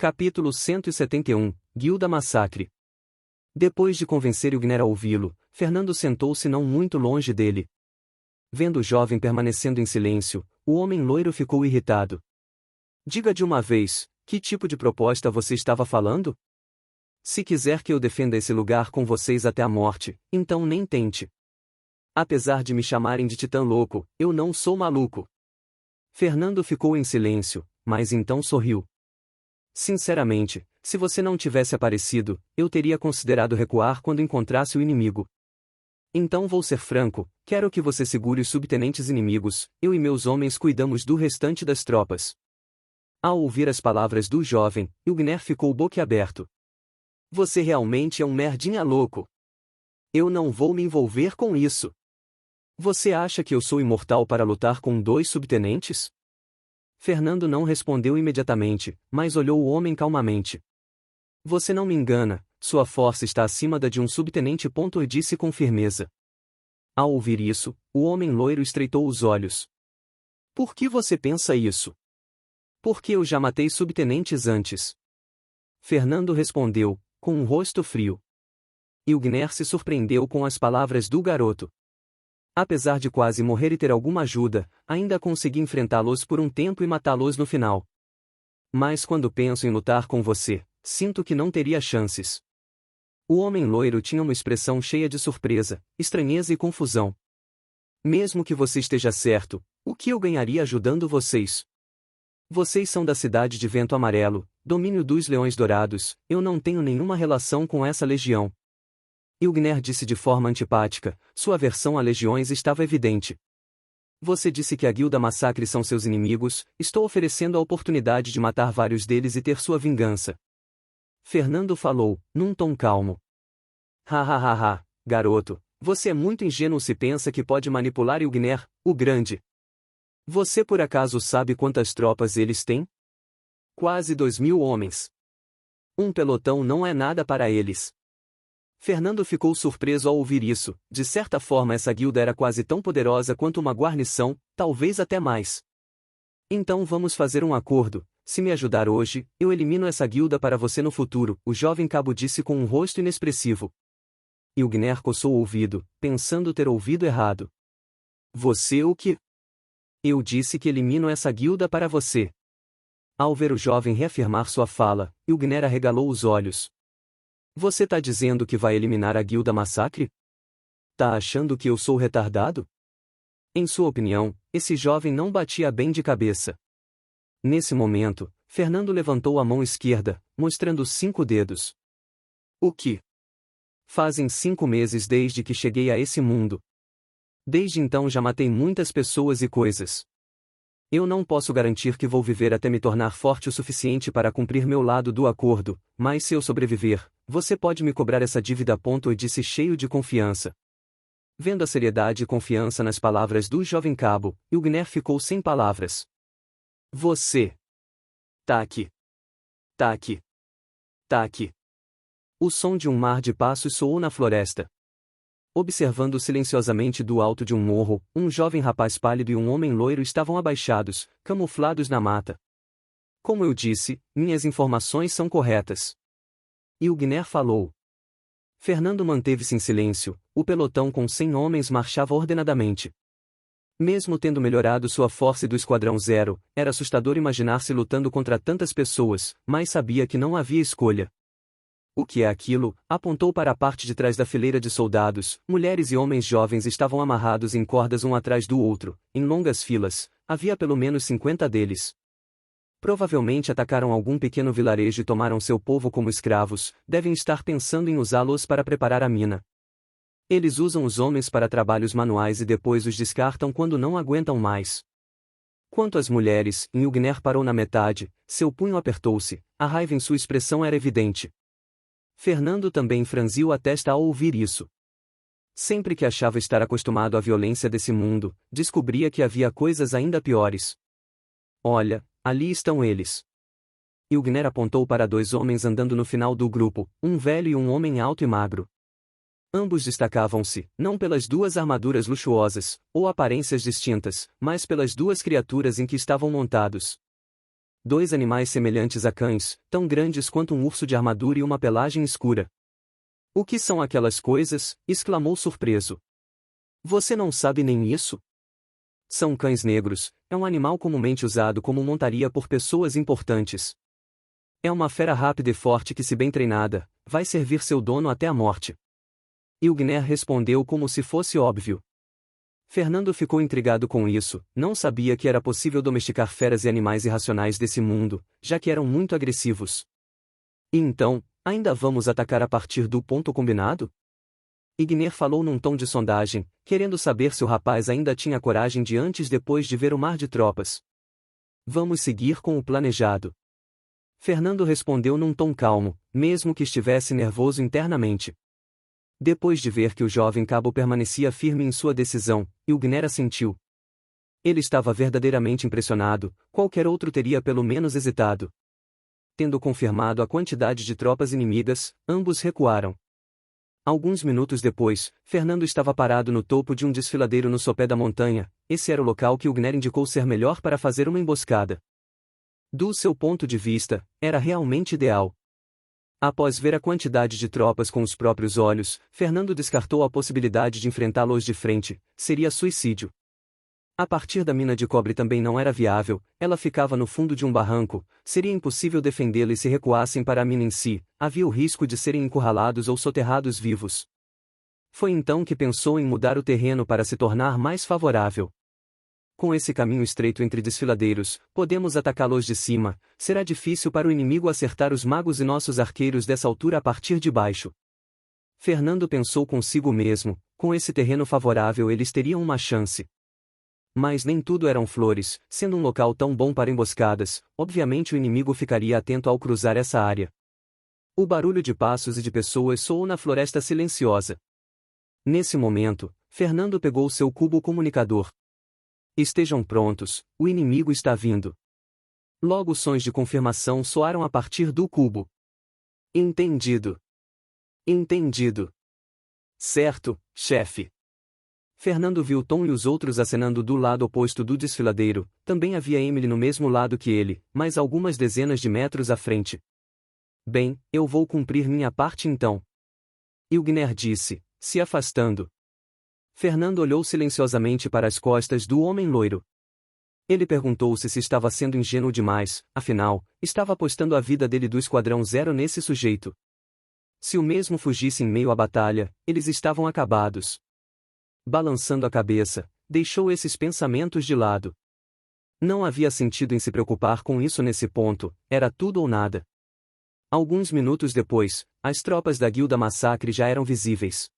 Capítulo 171, Guilda Massacre. Depois de convencer Ilgnir a ouvi-lo, Fernando sentou-se não muito longe dele. Vendo o jovem permanecendo em silêncio, o homem loiro ficou irritado. Diga de uma vez, que tipo de proposta você estava falando? Se quiser que eu defenda esse lugar com vocês até a morte, então nem tente. Apesar de me chamarem de titã louco, eu não sou maluco. Fernando ficou em silêncio, mas então sorriu. Sinceramente, se você não tivesse aparecido, eu teria considerado recuar quando encontrasse o inimigo. Então vou ser franco, quero que você segure os subtenentes inimigos, eu e meus homens cuidamos do restante das tropas. Ao ouvir as palavras do jovem, Ilgnir ficou boquiaberto. Você realmente é um merdinha louco. Eu não vou me envolver com isso. Você acha que eu sou imortal para lutar com 2 subtenentes? Fernando não respondeu imediatamente, mas olhou o homem calmamente. Você não me engana, sua força está acima da de um subtenente. E disse com firmeza. Ao ouvir isso, o homem loiro estreitou os olhos. Por que você pensa isso? Porque eu já matei subtenentes antes. Fernando respondeu, com um rosto frio. Ilgnir se surpreendeu com as palavras do garoto. Apesar de quase morrer e ter alguma ajuda, ainda consegui enfrentá-los por um tempo e matá-los no final. Mas quando penso em lutar com você, sinto que não teria chances. O homem loiro tinha uma expressão cheia de surpresa, estranheza e confusão. Mesmo que você esteja certo, o que eu ganharia ajudando vocês? Vocês são da cidade de Vento Amarelo, domínio dos Leões Dourados, eu não tenho nenhuma relação com essa legião. Ilgnir disse de forma antipática, sua aversão a legiões estava evidente. Você disse que a Guilda Massacre são seus inimigos, estou oferecendo a oportunidade de matar vários deles e ter sua vingança. Fernando falou, num tom calmo. Ha, garoto, você é muito ingênuo se pensa que pode manipular Ilgnir, o Grande. Você por acaso sabe quantas tropas eles têm? Quase 2.000 homens. Um pelotão não é nada para eles. Fernando ficou surpreso ao ouvir isso, de certa forma essa guilda era quase tão poderosa quanto uma guarnição, talvez até mais. Então vamos fazer um acordo, se me ajudar hoje, eu elimino essa guilda para você no futuro, o jovem cabo disse com um rosto inexpressivo. Ilgnir coçou o ouvido, pensando ter ouvido errado. Você o que? Eu disse que elimino essa guilda para você. Ao ver o jovem reafirmar sua fala, Ilgnir arregalou os olhos. Você tá dizendo que vai eliminar a Guilda Massacre? Tá achando que eu sou retardado? Em sua opinião, esse jovem não batia bem de cabeça. Nesse momento, Fernando levantou a mão esquerda, mostrando 5 dedos. O que? Fazem 5 meses desde que cheguei a esse mundo. Desde então já matei muitas pessoas e coisas. Eu não posso garantir que vou viver até me tornar forte o suficiente para cumprir meu lado do acordo, mas se eu sobreviver, você pode me cobrar essa dívida. E disse cheio de confiança. Vendo a seriedade e confiança nas palavras do jovem cabo, Ilgnir ficou sem palavras. Você. Tá aqui. Tá aqui. Tá aqui. O som de um mar de passos soou na floresta. Observando silenciosamente do alto de um morro, um jovem rapaz pálido e um homem loiro estavam abaixados, camuflados na mata. Como eu disse, minhas informações são corretas. Ilgnir falou. Fernando manteve-se em silêncio, o pelotão com 100 homens marchava ordenadamente. Mesmo tendo melhorado sua força e do Esquadrão Zero, era assustador imaginar-se lutando contra tantas pessoas, mas sabia que não havia escolha. O que é aquilo? Apontou para a parte de trás da fileira de soldados, mulheres e homens jovens estavam amarrados em cordas um atrás do outro, em longas filas, havia pelo menos 50 deles. Provavelmente atacaram algum pequeno vilarejo e tomaram seu povo como escravos, devem estar pensando em usá-los para preparar a mina. Eles usam os homens para trabalhos manuais e depois os descartam quando não aguentam mais. Quanto às mulheres, Ilgnir parou na metade, seu punho apertou-se, a raiva em sua expressão era evidente. Fernando também franziu a testa ao ouvir isso. Sempre que achava estar acostumado à violência desse mundo, descobria que havia coisas ainda piores. Olha, ali estão eles. Ilgnir apontou para 2 homens andando no final do grupo, um velho e um homem alto e magro. Ambos destacavam-se, não pelas 2 armaduras luxuosas, ou aparências distintas, mas pelas 2 criaturas em que estavam montados. Dois animais semelhantes a cães, tão grandes quanto um urso de armadura e uma pelagem escura. O que são aquelas coisas? Exclamou surpreso. Você não sabe nem isso? São cães negros, é um animal comumente usado como montaria por pessoas importantes. É uma fera rápida e forte que, se bem treinada, vai servir seu dono até a morte. Ilgner respondeu como se fosse óbvio. Fernando ficou intrigado com isso, não sabia que era possível domesticar feras e animais irracionais desse mundo, já que eram muito agressivos. E então, ainda vamos atacar a partir do ponto combinado? Ilgner falou num tom de sondagem, querendo saber se o rapaz ainda tinha coragem de antes depois de ver o mar de tropas. Vamos seguir com o planejado. Fernando respondeu num tom calmo, mesmo que estivesse nervoso internamente. Depois de ver que o jovem cabo permanecia firme em sua decisão, Ilgner assentiu. Ele estava verdadeiramente impressionado, qualquer outro teria pelo menos hesitado. Tendo confirmado a quantidade de tropas inimigas, ambos recuaram. Alguns minutos depois, Fernando estava parado no topo de um desfiladeiro no sopé da montanha. Esse era o local que Ilgner indicou ser melhor para fazer uma emboscada. Do seu ponto de vista, era realmente ideal. Após ver a quantidade de tropas com os próprios olhos, Fernando descartou a possibilidade de enfrentá-los de frente, seria suicídio. A partir da mina de cobre também não era viável, ela ficava no fundo de um barranco, seria impossível defendê-la e se recuassem para a mina em si, havia o risco de serem encurralados ou soterrados vivos. Foi então que pensou em mudar o terreno para se tornar mais favorável. Com esse caminho estreito entre desfiladeiros, podemos atacá-los de cima, será difícil para o inimigo acertar os magos e nossos arqueiros dessa altura a partir de baixo. Fernando pensou consigo mesmo, com esse terreno favorável eles teriam uma chance. Mas nem tudo eram flores, sendo um local tão bom para emboscadas, obviamente o inimigo ficaria atento ao cruzar essa área. O barulho de passos e de pessoas soou na floresta silenciosa. Nesse momento, Fernando pegou seu cubo comunicador. Estejam prontos, o inimigo está vindo. Logo sons de confirmação soaram a partir do cubo. Entendido. Entendido. Certo, chefe. Fernando viu Tom e os outros acenando do lado oposto do desfiladeiro, também havia Emily no mesmo lado que ele, mas algumas dezenas de metros à frente. Bem, eu vou cumprir minha parte então. Ilgner disse, se afastando. Fernando olhou silenciosamente para as costas do homem loiro. Ele perguntou-se se estava sendo ingênuo demais, afinal, estava apostando a vida dele do Esquadrão Zero nesse sujeito. Se o mesmo fugisse em meio à batalha, eles estavam acabados. Balançando a cabeça, deixou esses pensamentos de lado. Não havia sentido em se preocupar com isso nesse ponto, era tudo ou nada. Alguns minutos depois, as tropas da Guilda Massacre já eram visíveis.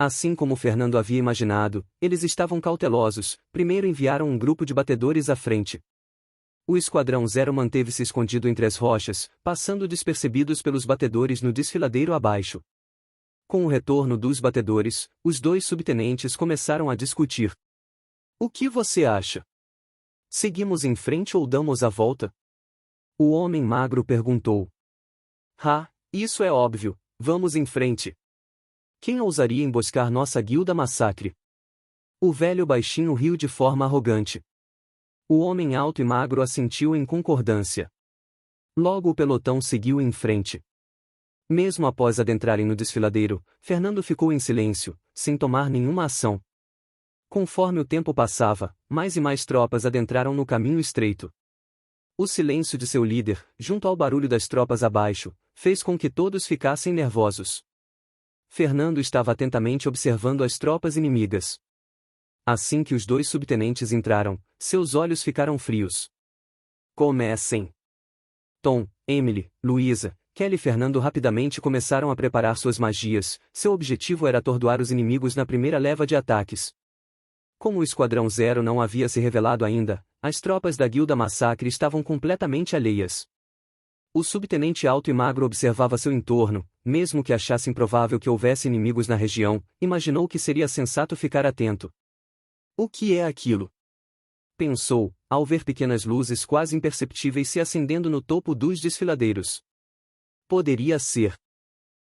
Assim como Fernando havia imaginado, eles estavam cautelosos, primeiro enviaram um grupo de batedores à frente. O Esquadrão Zero manteve-se escondido entre as rochas, passando despercebidos pelos batedores no desfiladeiro abaixo. Com o retorno dos batedores, os dois subtenentes começaram a discutir. O que você acha? Seguimos em frente ou damos a volta? O homem magro perguntou. Isso é óbvio, vamos em frente. Quem ousaria emboscar nossa Guilda Massacre? O velho baixinho riu de forma arrogante. O homem alto e magro assentiu em concordância. Logo o pelotão seguiu em frente. Mesmo após adentrarem no desfiladeiro, Fernando ficou em silêncio, sem tomar nenhuma ação. Conforme o tempo passava, mais e mais tropas adentraram no caminho estreito. O silêncio de seu líder, junto ao barulho das tropas abaixo, fez com que todos ficassem nervosos. Fernando estava atentamente observando as tropas inimigas. Assim que os dois subtenentes entraram, seus olhos ficaram frios. Comecem! Tom, Emily, Luísa, Kelly e Fernando rapidamente começaram a preparar suas magias, seu objetivo era atordoar os inimigos na primeira leva de ataques. Como o Esquadrão Zero não havia se revelado ainda, as tropas da Guilda Massacre estavam completamente alheias. O subtenente alto e magro observava seu entorno, mesmo que achasse improvável que houvesse inimigos na região, imaginou que seria sensato ficar atento. O que é aquilo? Pensou, ao ver pequenas luzes quase imperceptíveis se acendendo no topo dos desfiladeiros. Poderia ser.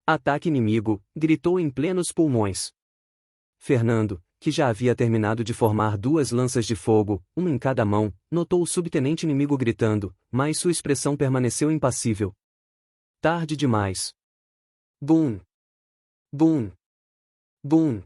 Ataque inimigo, gritou em plenos pulmões. Fernando, que já havia terminado de formar 2 lanças de fogo, uma em cada mão, notou o subtenente inimigo gritando, mas sua expressão permaneceu impassível. Tarde demais. Bum! Bum! Bum!